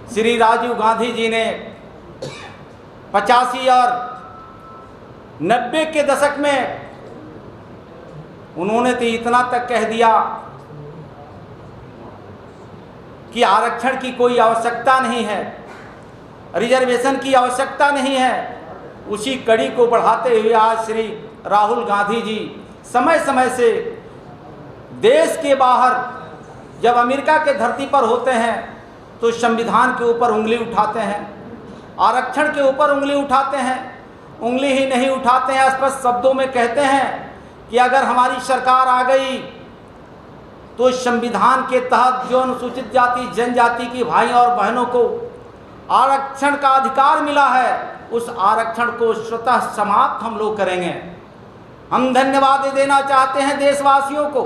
श्री राजीव गांधी जी ने 85 और 90 के दशक में उन्होंने तो इतना तक कह दिया कि आरक्षण की कोई आवश्यकता नहीं है, रिजर्वेशन की आवश्यकता नहीं है। उसी कड़ी को बढ़ाते हुए आज श्री राहुल गांधी जी समय समय से देश के बाहर जब अमेरिका के धरती पर होते हैं तो संविधान के ऊपर उंगली उठाते हैं, आरक्षण के ऊपर उंगली उठाते हैं। उंगली ही नहीं उठाते हैं, स्पष्ट शब्दों में कहते हैं कि अगर हमारी सरकार आ गई तो संविधान के तहत जो अनुसूचित जाति जनजाति की भाई और बहनों को आरक्षण का अधिकार मिला है, उस आरक्षण को स्वतः समाप्त हम लोग करेंगे। हम धन्यवाद देना चाहते हैं देशवासियों को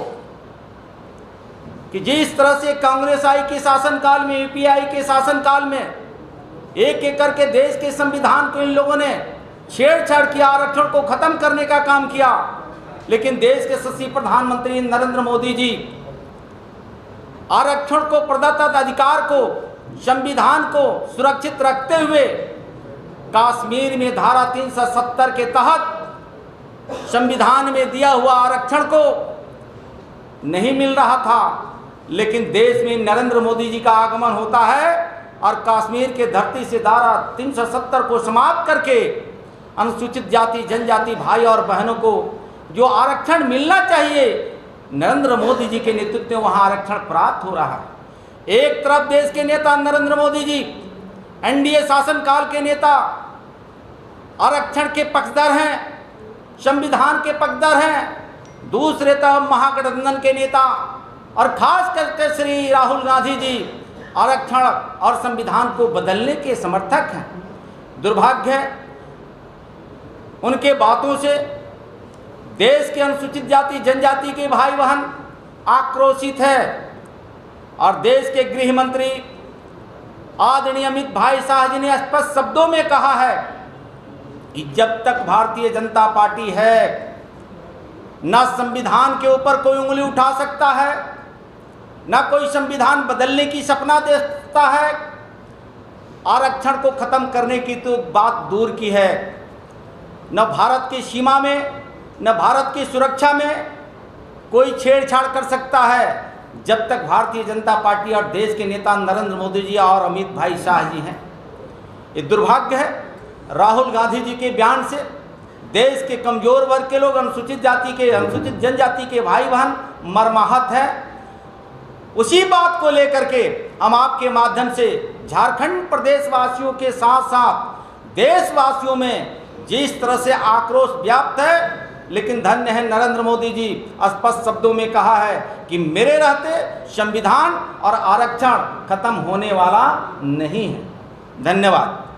कि जिस तरह से कांग्रेस आई के शासनकाल में, यूपीए के शासनकाल में एक एक करके देश के संविधान को इन लोगों ने छेड़छाड़ किया, आरक्षण को खत्म करने का काम किया। लेकिन देश के यशस्वी प्रधानमंत्री नरेंद्र मोदी जी आरक्षण को, प्रदत्त अधिकार को, संविधान को सुरक्षित रखते हुए कश्मीर में धारा 370 के तहत संविधान में दिया हुआ आरक्षण को नहीं मिल रहा था, लेकिन देश में नरेंद्र मोदी जी का आगमन होता है और कश्मीर के धरती से धारा 370 को समाप्त करके अनुसूचित जाति जनजाति भाई और बहनों को जो आरक्षण मिलना चाहिए, नरेंद्र मोदी जी के नेतृत्व में वहां आरक्षण प्राप्त हो रहा है। एक तरफ देश के नेता नरेंद्र मोदी जी, एनडीए शासनकाल के नेता आरक्षण के पक्षधर हैं, संविधान के पक्षधर हैं। दूसरे तरफ महागठबंधन के नेता और खास करके श्री राहुल गांधी जी आरक्षण और संविधान को बदलने के समर्थक हैं। दुर्भाग्य है उनके बातों से देश के अनुसूचित जाति जनजाति के भाई बहन आक्रोशित है और देश के गृह मंत्री आदरणीय अमित भाई शाह जी ने स्पष्ट शब्दों में कहा है कि जब तक भारतीय जनता पार्टी है, न संविधान के ऊपर कोई उंगली उठा सकता है, न कोई संविधान बदलने की सपना देखता है। आरक्षण को खत्म करने की तो बात दूर की है, न भारत की सीमा में न भारत की सुरक्षा में कोई छेड़छाड़ कर सकता है जब तक भारतीय जनता पार्टी और देश के नेता नरेंद्र मोदी जी और अमित भाई शाह जी हैं। ये दुर्भाग्य है राहुल गांधी जी के बयान से देश के कमजोर वर्ग के लोग, अनुसूचित जाति के, अनुसूचित जनजाति के भाई बहन मर्माहत है। उसी बात को लेकर के हम आपके माध्यम से झारखंड प्रदेशवासियों के साथ साथ देशवासियों में जिस तरह से आक्रोश व्याप्त है, लेकिन धन्य है नरेंद्र मोदी जी स्पष्ट शब्दों में कहा है कि मेरे रहते संविधान और आरक्षण खत्म होने वाला नहीं है। धन्यवाद।